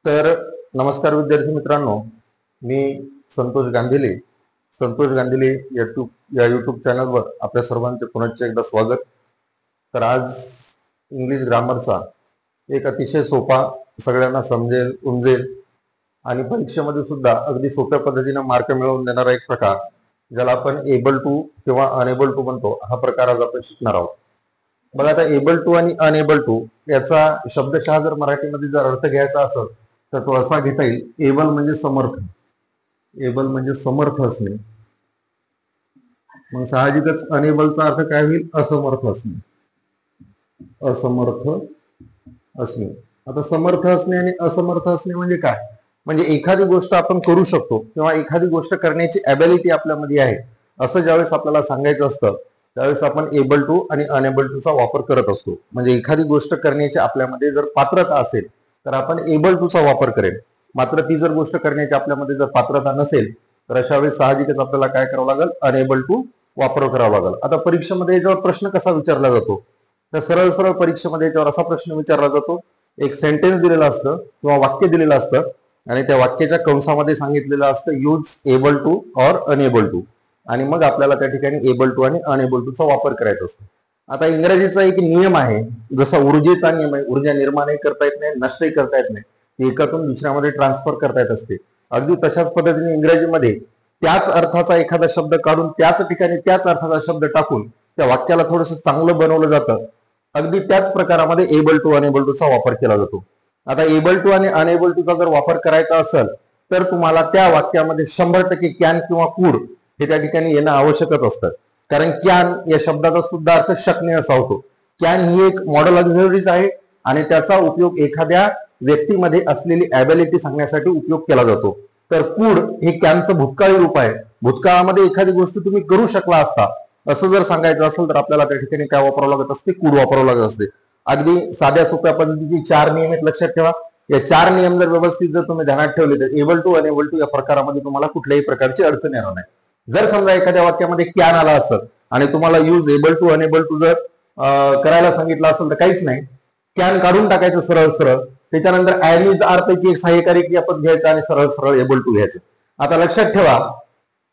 तर नमस्कार विद्यार्थी मित्रांनो, मी संतोष गांधीले. संतोष गांधीले या यूट्यूब चॅनलवर आपल्या सर्वांचे पुन्हा एकदा स्वागत. तर आज इंग्लिश ग्रामरचा एक अतिशय सोपा, सगळ्यांना समजेल, उमजेल आणि परीक्षेमध्ये सुद्धा अगदी सोप्या पद्धतीने मार्क मिळवून देणारा एक प्रकार, ज्याला आपण एबल टू किंवा अनेबल टू म्हणतो, हा प्रकार आज आपण शिकणार आहोत. बघा, आता एबल टू आणि अनेबल टू याचा शब्दशः जर मराठीमध्ये जर अर्थ घ्यायचा असेल तर तो असा घेता येईल. एबल म्हणजे समर्थ, एबल म्हणजे समर्थ असणे. मग साहजिकच अनेबलचा अर्थ काय होईल? असमर्थ असणे, असमर्थ असणे. आता समर्थ असणे आणि असमर्थ असणे म्हणजे काय? म्हणजे एखादी गोष्ट आपण करू शकतो किंवा एखादी गोष्ट करण्याची ॲबिलिटी आपल्यामध्ये आहे, असं ज्यावेळेस आपल्याला सांगायचं असतं त्यावेळेस आपण एबल टू आणि अनेबल टूचा वापर करत असतो. म्हणजे एखादी गोष्ट करण्याची आपल्यामध्ये जर पात्रता असेल तर आपण एबल टूचा वापर करेल. मात्र ती जर गोष्ट करण्याची आपल्यामध्ये जर पात्रता नसेल तर अशा वेळेस साहजिकच आपल्याला काय करावं लागेल? अनेबल टू वापर करावा लागेल. आता परीक्षेमध्ये याच्यावर प्रश्न कसा विचारला जातो? तर सरळ सरळ परीक्षेमध्ये याच्यावर असा प्रश्न विचारला जातो. एक सेंटेन्स दिलेलं असतं किंवा वाक्य दिलेलं असतं आणि त्या वाक्याच्या कंसामध्ये सांगितलेलं असतं use able to or enable to, आणि मग आपल्याला त्या ठिकाणी एबल टू आणि अनेबल टूचा वापर करायचा असतो. आता इंग्रजीचा एक नियम आहे, जसा ऊर्जेचा नियम आहे. ऊर्जा निर्माणही करता येत नाही, नष्टही करता येत नाही, ती एकातून दुसऱ्यामध्ये ट्रान्सफर करता येत असते. अगदी तशाच पद्धतीने इंग्रजीमध्ये त्याच अर्थाचा एखादा शब्द काढून त्याच ठिकाणी त्याच अर्थाचा शब्द टाकून त्या वाक्याला थोडंसं चांगलं बनवलं जातं. अगदी त्याच प्रकारामध्ये एबल टू अनेबल टूचा वापर केला जातो. आता एबल टू आणि अनेबल टूचा जर वापर करायचा असेल तर तुम्हाला त्या वाक्यामध्ये 100% कॅन किंवा कुड हे त्या ठिकाणी येणं आवश्यकच असतं. कारण कॅन या शब्दाचा सुद्धा अर्थ शकणे असा होतो. कॅन ही एक मॉडल ऑक्झिलरीज आहे आणि त्याचा उपयोग एखाद्या व्यक्तीमध्ये असलेली ॲबिलिटी सांगण्यासाठी उपयोग केला जातो. तर कुड हे कॅनचं भूतकाळी रूप आहे. भूतकाळामध्ये एखादी गोष्ट तुम्ही करू शकला असता असं जर सांगायचं असेल तर आपल्याला त्या ठिकाणी काय वापरावं लागत असते? कुड वापरावं लागत असते. अगदी साध्या सोप्या पद्धतीची 4 नियम आहेत, लक्षात ठेवा. या 4 नियम जर व्यवस्थित जर तुम्ही ध्यानात ठेवले तर एबल टू अनेबल टू या प्रकारामध्ये तुम्हाला कुठल्याही प्रकारची अडचण येणार नाही. जर समजा एखाद्या वाक्यामध्ये कॅन आला असेल आणि तुम्हाला use able to enable to जर करायला सांगितलं असेल तर काहीच नाही, कॅन काढून टाकायचं सरळ सरळ. त्याच्यानंतर ऍम इज आर पैकी एक सहाय्यकारी क्रियापद घ्यायचं आणि सरळ सरळ एबल टू घ्यायचं. आता लक्षात ठेवा,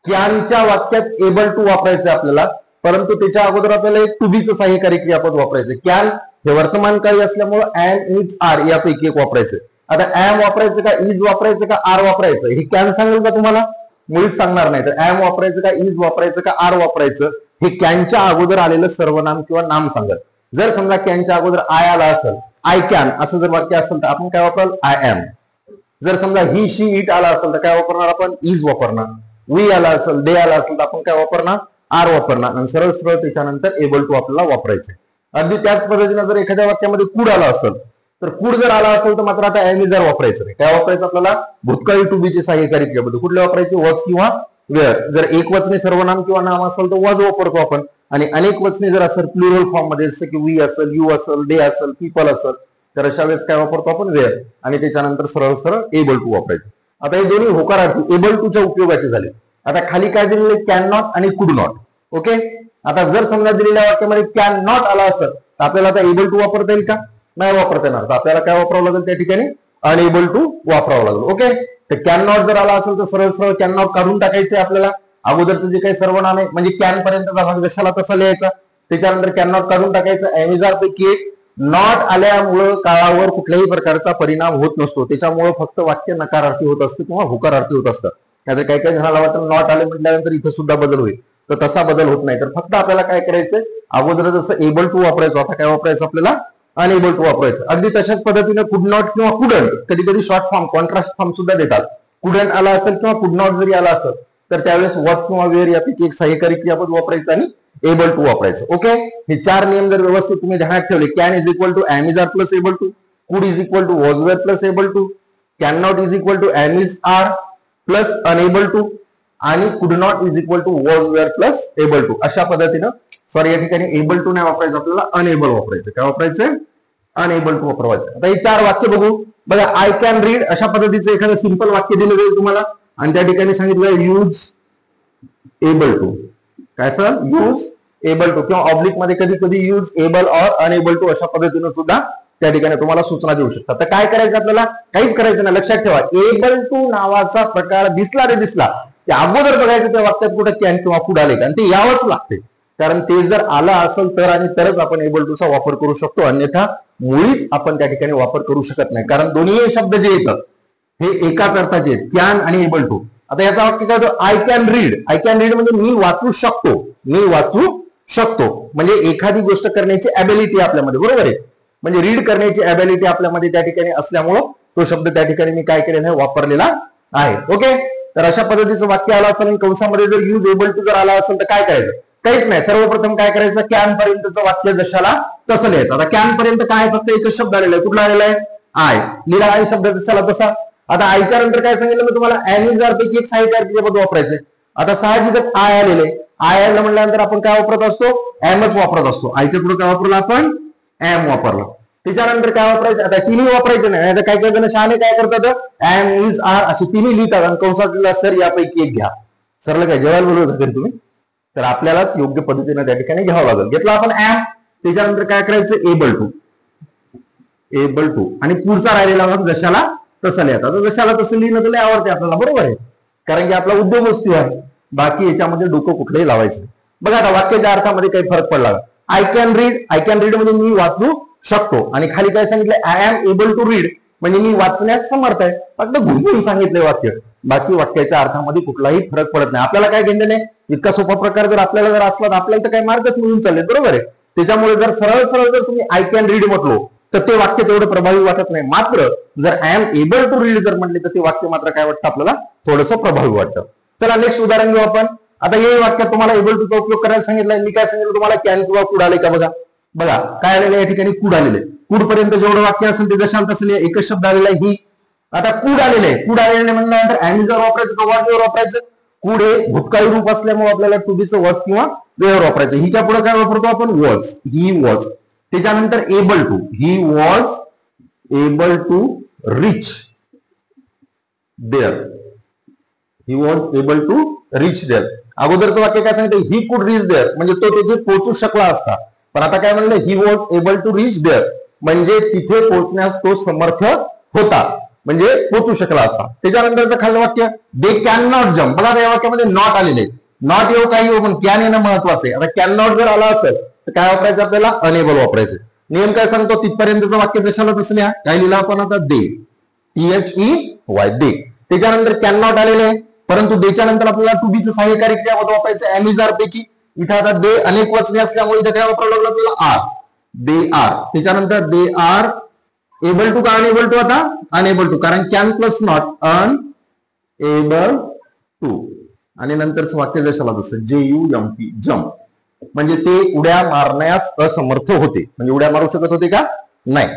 कॅनच्या वाक्यात एबल टू वापरायचं आपल्याला, परंतु त्याच्या अगोदर आपल्याला एक टू बीचं सहाय्यकारी क्रियापद वापरायचं. कॅन हे वर्तमान काळी असल्यामुळे ऍम इज आर यापैकी एक वापरायचं. आता ऍम वापरायचं का, इज वापरायचं का, आर वापरायचं, हे कॅन सांगेल का तुम्हाला? मुळीच सांगणार नाही. तर ऍम वापरायचं का, इज वापरायचं का, आर वापरायचं, हे कॅनच्या अगोदर आलेलं सर्वनाम किंवा नाम सांगत. जर समजा कॅनच्या अगोदर आय आला असेल, आय कॅन असं जर वाक्य असेल तर आपण काय वापराल? I am. जर समजा ही शी इट आला असेल तर काय वापरणार आपण? इज वापरणार. वी आला असेल, दे आला असेल तर आपण काय वापरणार? आर वापरणार. आणि सरळ सरळ त्याच्यानंतर एबल टू आपल्याला वापरायचे. अगदी त्याच पद्धतीने जर एखाद्या वाक्यामध्ये कुड आला असेल तर कुड जर आला असेल तर मात्र आता एम इज आर वापरायचं नाही. काय वापरायचं आपल्याला? भूतकाळी टू बीचे सहाय्यकारी क्रियापद. कुठले वापरायचे? वॉज किंवा वेअर. जर एक वचनी सर्वनाम किंवा नाम असेल तर वॉज वापरतो आपण, आणि अनेक वचनी जर असेल प्लुरल फॉर्म मध्ये, जसं की वी असेल, यू असेल, दे असेल, पीपल असेल, तर अशा वेळेस काय वापरतो आपण? वेअर. आणि त्याच्यानंतर सरळ सरळ एबल टू वापरायचं. आता हे दोन्ही होकारार्थी एबल टूच्या उपयोगाचे झाले. आता खाली काय दिलेले? कॅन नॉट आणि कुड नॉट. ओके. आता जर समजा दिलेल्या वाक्यामध्ये कॅन नॉट आला असेल तर आपल्याला आता एबल टू वापरता येईल का? नाही वापरता येणार. तर आपल्याला काय वापरावं लागेल त्या ठिकाणी? अनएबल टू वापरावं लागेल. ओके. तर कॅन नॉट जर आला असेल तर सरळ सरळ कॅन नॉट काढून टाकायचे आपल्याला. अगोदरचं जे काही सर्वनाम आहे म्हणजे कॅन पर्यंतचा भाग जशाला तसा लिहायचा, त्याच्यानंतर कॅन नॉट काढून टाकायचं. एमिजार पैकी एक नॉट आल्यामुळं काळावर कुठल्याही प्रकारचा परिणाम होत नसतो. त्याच्यामुळे फक्त वाक्य नकारार्थी होत असतं किंवा होकारार्थी होत असतं. त्याचं काही काही जणांना वाटतं नॉट आले म्हटल्यानंतर इथं सुद्धा बदल होईल, तर तसा बदल होत नाही. तर फक्त आपल्याला काय करायचंय? अगोदर जसं एबल टू वापरायचं, आता काय वापरायचं आपल्याला? अनएबल टू वापरायचं. अगदी तशाच पद्धतीने कुड नॉट किंवा कुडंट, कधी कधी शॉर्ट फॉर्म कॉन्ट्रास्ट फॉर्म सुद्धा देतात. कुडंट आला असेल किंवा कुड नॉट जरी आला असेल तर त्यावेळेस वॉज किंवा वेअर यापैकी एक सहाय्यकारी क्रियापद वापरायचं आणि एबल टू वापरायचं. ओके. हे 4 नियम जर व्यवस्थित तुम्ही ध्यानात ठेवले, can is equal to am is are plus able to, could is equal to was were plus able to, can not is equal to am is are plus unable to, आणि could not is equal to was were plus able to. अशा पद्धतीनं, sorry या ठिकाणी able to नाही वापरायचं, आपल्याला unable वापरायचं. काय वापरायचं? अनएबल टू वापरायचं. आता हे 4 वाक्य बघू. बघा, आय कॅन रीड अशा पद्धतीचं एखादं सिंपल वाक्य दिलं जाईल तुम्हाला आणि त्या ठिकाणी सांगितलं यूज एबल टू. काय सर? यूज एबल टू, किंवा ऑब्लिक मध्ये कधी कधी use able or unable to अशा पद्धतीनं सुद्धा त्या ठिकाणी तुम्हाला सूचना देऊ शकतात. तर काय करायचं आपल्याला, काहीच करायचं नाही. लक्षात ठेवा, एबल टू नावाचा प्रकार दिसला रे दिसला ते अगोदर बघायचं त्या वाक्यात कुठं कॅन किंवा कुड आले का, आणि ते यावंच लागते. कारण ते जर आलं असेल तर आणि तरच आपण एबल टू चा वापर करू शकतो, अन्यथा मुळीच आपण त्या ठिकाणी वापर करू शकत नाही. कारण दोन्ही शब्द जे येतात हे एकाच अर्थाचे आहेत, कॅन आणि एबल टू. आता याचा वाक्य काय होतं, I can read. I can read म्हणजे मी वाचू शकतो, मी वाचू शकतो. म्हणजे एखादी गोष्ट करण्याची ॲबिलिटी आपल्यामध्ये, बरोबर आहे. म्हणजे रीड करण्याची ॲबिलिटी आपल्यामध्ये त्या ठिकाणी असल्यामुळं तो शब्द त्या ठिकाणी मी काय केलेला आहे, वापरलेला आहे. ओके, तर अशा पद्धतीचं वाक्य आलं असेल आणि कंसामध्ये जर यूज एबल टू जर आला असेल तर काय करायचं, काहीच नाही. सर्वप्रथम काय करायचं, कॅन पर्यंतचं वाक्य जशाला तसं लिहायचं. आता कॅन पर्यंत काय फक्त एकच शब्द आलेला आहे, कुठला आलेला आहे, आय. लिहिला आहे शब्द जशाला तसा. आता आयच्या नंतर काय सांगितलं मी तुम्हाला, ॲमिजार पैकी एक साहित्य पद वापरायचंय. आता साहजिकच आय आलेले, आय आलं म्हटल्यानंतर आपण काय वापरत असतो, एमच वापरत असतो. आयच्या पुढे काय वापरलं आपण, एम वापरलं. त्याच्यानंतर काय वापरायचं, आता तिन्ही वापरायचे नाही. आता काही काही जण शहाणे काय करतात, एम इज आर असे तिन्ही लिहितात आणि कंसातला सर यापैकी एक घ्या. सरला काय जेवायला बोलवत घरी तुम्ही, तर आपल्यालाच योग्य पद्धतीने त्या ठिकाणी घ्यावं लागेल. घेतला आपण एम, त्याच्यानंतर काय करायचं, एबल टू. एबल टू आणि पुढचा राहिलेला भाग जशाला तसं लिहायचा. तर जशाला तसं लिहिणं तर आवडते आपल्याला, बरोबर आहे. कारण की आपला उद्योग वस्तू आहे, बाकी याच्यामध्ये डोकं कुठलंही लावायचं. बघा आता वाक्याच्या अर्थामध्ये काही फरक पडला. I can read, I can read म्हणजे मी वाचू शकतो. आणि खाली काय सांगितलं, I am able to read म्हणजे मी वाचण्यास समर्थ आहे. फक्त घुमून सांगितले वाक्य, बाकी वाक्याच्या अर्थामध्ये कुठलाही फरक पडत नाही. आपल्याला काय घेणं नाही. इतका सोपा प्रकार जर आपल्याला जर असला तर आपल्याला तर काही मार्गच मिळून चालले, बरोबर आहे. त्याच्यामुळे जर सरळ सरळ जर तुम्ही आय कॅन रीड म्हटलो तर ते वाक्य तेवढं प्रभावी वाटत नाही. मात्र जर I am able to read जर म्हटले तर ते वाक्य मात्र काय वाटतं आपल्याला, थोडंसं प्रभावी वाटतं. चला नेक्स्ट उदाहरण घेऊ आपण. आता हे वाक्यात तुम्हाला एबल टू चा उपयोग करायला सांगितलंय. मी काय सांगितलं तुम्हाला, कॅन किंवा कुड आले का बघा. बघा काय आलेलं या ठिकाणी, कुड आलेले. कुड पर्यंत जेवढं वाक्य असेल ते जशाल तसं एकच शब्द आलेला आहे, ही. आता कुड आलेलं आहे, कुड आलेले म्हणल्यानंतर ॲमिजर वापरायचं का वॉज वापरायचं. कुड हे भूतकाळी रूप असल्यामुळे आपल्याला टू बीचं वॉज किंवा वेअर वापरायचं. हिच्या पुढे काय वापरतो आपण, वॉज. He was. त्याच्यानंतर able to, he was able to reach there. He was able to reach there. अगोदरचं वाक्य काय सांगितलं, ही कुड रिच देअर म्हणजे तो तिथे पोहोचू शकला असता. पण आता काय म्हणलं, he was able to reach there म्हणजे तिथे पोहोचण्यास तो समर्थ होता, म्हणजे पोहोचू शकला असता. त्याच्यानंतरचं खाल्लं वाक्य, दे कॅन नॉट जम्प. बघा या वाक्यामध्ये नॉट आलेले. नॉट येऊ काही येऊ पण कॅन येणं महत्वाचं आहे. आता कॅन नॉट जर आला असेल तर काय वापरायचं आपल्याला, अनेबल वापरायचं. नियम काय सांगतो, तिथपर्यंतचं वाक्य जशाला तसं लिहा. काय लिहिलं आपण आता, दे, THEY दे. त्याच्यानंतर कॅन नॉट आलेले आहे, परंतु देच्या नंतर आपल्याला टू बीचं सहाय्यकारी क्रियापद वापरायचं ॲमिजार पैकी. इथे आता दे अनेक वचने असल्यामुळे इथे काय वापरावं लागलं आपल्याला, आर. They are. त्याच्यानंतर दे आर एबल टू का अनएबल टू, आता अनएबल टू, कारण can plus not, unable to. आणि नंतरच वाक्य जशाला जसं, JUMP जम्प म्हणजे ते उड्या मारण्यास असमर्थ होते. म्हणजे उड्या मारू शकत होते का, नाही.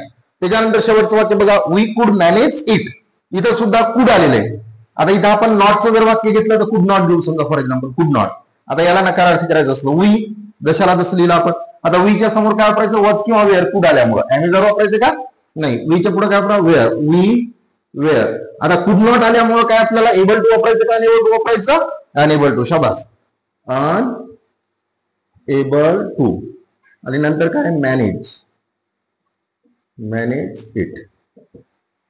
त्याच्यानंतर शेवटचं वाक्य बघा, वी कुड मॅनेज इट. इथं सुद्धा कुड आलेलं आहे. आता इथं आपण नॉटचं जर वाक्य घेतलं तर कुड नॉट घेऊ समजा, फॉर एक्झाम्पल कुड नॉट. आता याला नकारार्थी करायचं असलं, वी जशाला जसं लिहिलं आपण. आता वीच्या समोर काय वापरायचं, वॉज किंवा वेअर. कुड आल्यामुळे ॲमिजर वापरायचं का, नाही. वीच्या पुढे काय वापरा, वेअर. We were. आता कुड नॉट आल्यामुळे काय आपल्याला एबल टू वापरायचं का अनएबल टू वापरायचं, अनएबल टू. शाबास, एबल टू. आणि नंतर काय, मॅनेज, मॅनेज इट.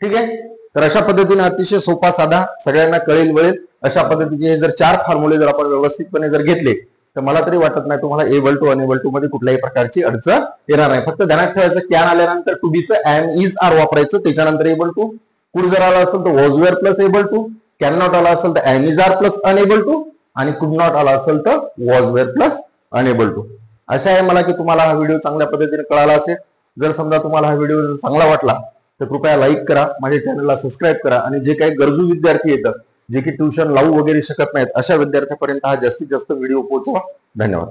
ठीक आहे. तर अशा पद्धतीने अतिशय सोपा साधा, सगळ्यांना कळेल वळेल अशा पद्धतीचे जर 4 फॉर्म्युले जर आपण व्यवस्थितपणे जर घेतले तर मला तरी वाटत नाही तुम्हाला एबल टू अनएबल टू मध्ये कुठल्याही प्रकारची अडचण येणार नाही. फक्त ध्यानात ठेवायचं, कॅन आल्यानंतर टू बीचं एम इज आर वापरायचं. त्याच्यानंतर एबल टू. कुड जर आला असेल तर was were plus able to. Can not आला असेल तर am is are plus unable to. आणि कुड नॉट आला असेल तर was were plus unable to. अशा आहे मला की तुम्हाला हा व्हिडिओ चांगल्या पद्धतीने कळाला असेल. जर समजा तुम्हाला हा व्हिडिओ चांगला वाटला तर कृपया लाईक करा, माझ्या चॅनलला सबस्क्राईब करा. आणि जे काही गरजू विद्यार्थी येतात, जे की ट्युशन लावू वगैरे शकत नाहीत, अशा विद्यार्थ्यांपर्यंत हा जास्तीत जास्त व्हिडिओ पोहोचवा. धन्यवाद.